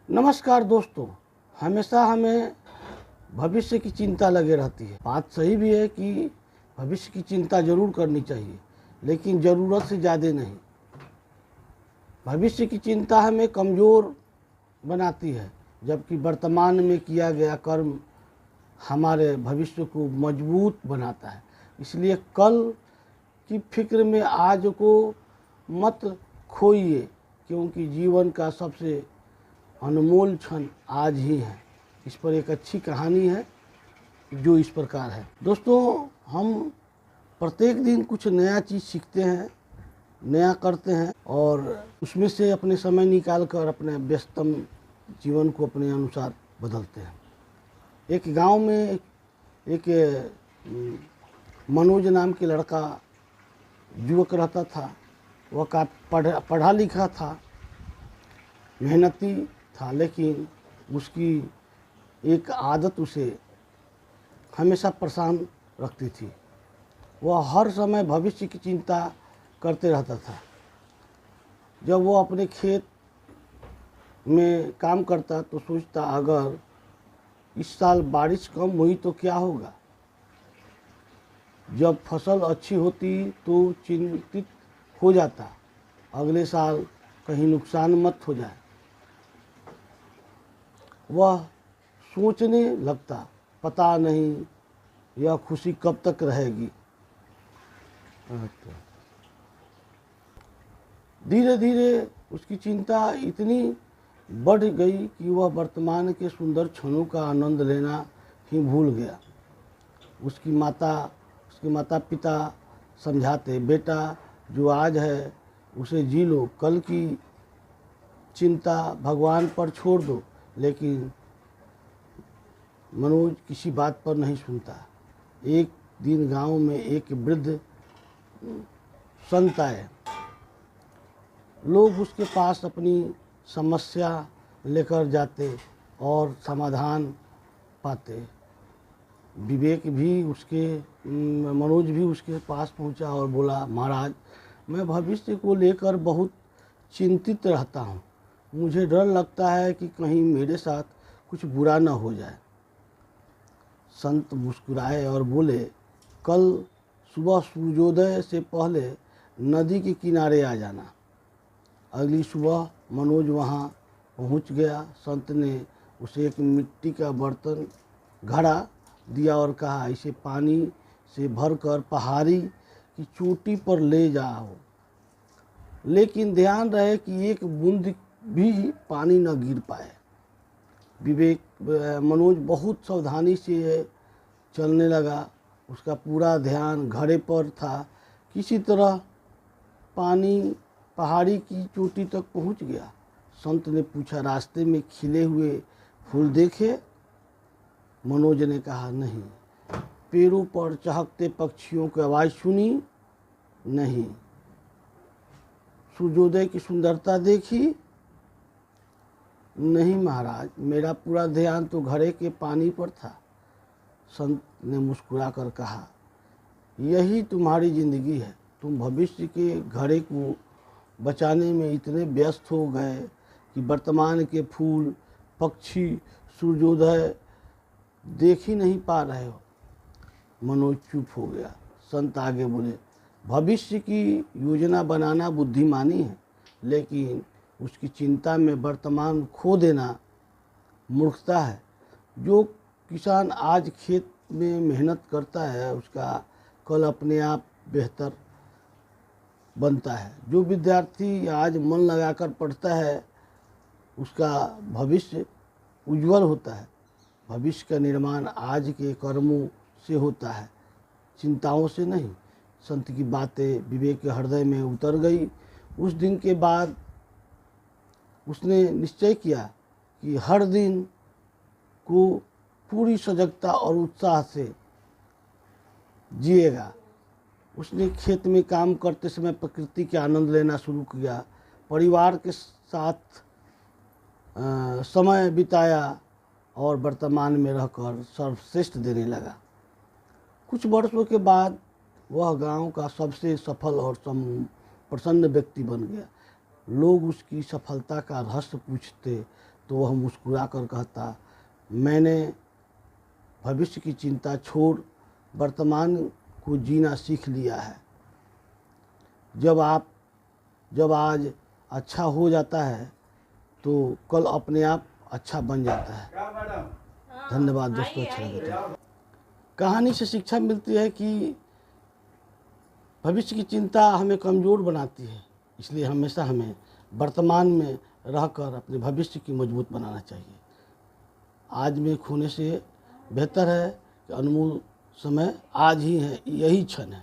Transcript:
नमस्कार दोस्तों, हमेशा हमें भविष्य की चिंता लगे रहती है। बात सही भी है कि भविष्य की चिंता जरूर करनी चाहिए, लेकिन ज़रूरत से ज़्यादा नहीं। भविष्य की चिंता हमें कमज़ोर बनाती है, जबकि वर्तमान में किया गया कर्म हमारे भविष्य को मजबूत बनाता है। इसलिए कल की फिक्र में आज को मत खोइए, क्योंकि जीवन का सबसे अनमोल क्षण आज ही है। इस पर एक अच्छी कहानी है जो इस प्रकार है। दोस्तों, हम प्रत्येक दिन कुछ नया चीज़ सीखते हैं, नया करते हैं और उसमें से अपने समय निकाल कर अपने व्यस्तम जीवन को अपने अनुसार बदलते हैं। एक गांव में एक मनोज नाम के लड़का युवक रहता था। वह का पढ़ा लिखा था, मेहनती था, लेकिन उसकी एक आदत उसे हमेशा परेशान रखती थी। वह हर समय भविष्य की चिंता करते रहता था। जब वो अपने खेत में काम करता तो सोचता, अगर इस साल बारिश कम हुई तो क्या होगा। जब फसल अच्छी होती तो चिंतित हो जाता, अगले साल कहीं नुकसान मत हो जाए। वह सोचने लगता, पता नहीं यह खुशी कब तक रहेगी। धीरे धीरे उसकी चिंता इतनी बढ़ गई कि वह वर्तमान के सुंदर क्षणों का आनंद लेना ही भूल गया। उसके माता पिता समझाते, बेटा जो आज है उसे जी लो, कल की चिंता भगवान पर छोड़ दो। लेकिन मनोज किसी बात पर नहीं सुनता। एक दिन गांव में एक वृद्ध संत आए। लोग उसके पास अपनी समस्या लेकर जाते और समाधान पाते। मनोज भी उसके पास पहुंचा और बोला, महाराज, मैं भविष्य को लेकर बहुत चिंतित रहता हूँ। मुझे डर लगता है कि कहीं मेरे साथ कुछ बुरा न हो जाए। संत मुस्कुराए और बोले, कल सुबह सूर्योदय से पहले नदी के किनारे आ जाना। अगली सुबह मनोज वहाँ पहुँच गया। संत ने उसे एक मिट्टी का बर्तन घड़ा दिया और कहा, इसे पानी से भरकर पहाड़ी की चोटी पर ले जाओ, लेकिन ध्यान रहे कि एक बूंद भी पानी न गिर पाए। मनोज बहुत सावधानी से चलने लगा। उसका पूरा ध्यान घड़े पर था। किसी तरह पानी पहाड़ी की चोटी तक पहुंच गया। संत ने पूछा, रास्ते में खिले हुए फूल देखे? मनोज ने कहा, नहीं। पेड़ों पर चहकते पक्षियों की आवाज़ सुनी? नहीं। सूर्योदय की सुंदरता देखी? नहीं महाराज, मेरा पूरा ध्यान तो घड़े के पानी पर था। संत ने मुस्कुराकर कहा, यही तुम्हारी जिंदगी है। तुम भविष्य के घड़े को बचाने में इतने व्यस्त हो गए कि वर्तमान के फूल, पक्षी, सूर्योदय देख ही नहीं पा रहे हो। मनोज चुप हो गया। संत आगे बोले, भविष्य की योजना बनाना बुद्धिमानी है, लेकिन उसकी चिंता में वर्तमान खो देना मूर्खता है। जो किसान आज खेत में मेहनत करता है, उसका कल अपने आप बेहतर बनता है। जो विद्यार्थी आज मन लगाकर पढ़ता है, उसका भविष्य उज्जवल होता है। भविष्य का निर्माण आज के कर्मों से होता है, चिंताओं से नहीं। संत की बातें विवेक के हृदय में उतर गई। उस दिन के बाद उसने निश्चय किया कि हर दिन को पूरी सजगता और उत्साह से जिएगा। उसने खेत में काम करते समय प्रकृति के आनंद लेना शुरू किया, परिवार के साथ समय बिताया और वर्तमान में रहकर सर्वश्रेष्ठ देने लगा। कुछ वर्षों के बाद वह गांव का सबसे सफल और प्रसन्न व्यक्ति बन गया। लोग उसकी सफलता का रहस्य पूछते तो वह मुस्कुरा कर कहता, मैंने भविष्य की चिंता छोड़ वर्तमान को जीना सीख लिया है। जब आज अच्छा हो जाता है तो कल अपने आप अच्छा बन जाता है। धन्यवाद दोस्तों, अच्छा लगा तो। कहानी से शिक्षा मिलती है कि भविष्य की चिंता हमें कमज़ोर बनाती है, इसलिए हमेशा हमें वर्तमान में रहकर अपने भविष्य की मजबूत बनाना चाहिए। आज में खोने से बेहतर है कि अनमोल समय आज ही है, यही क्षण है।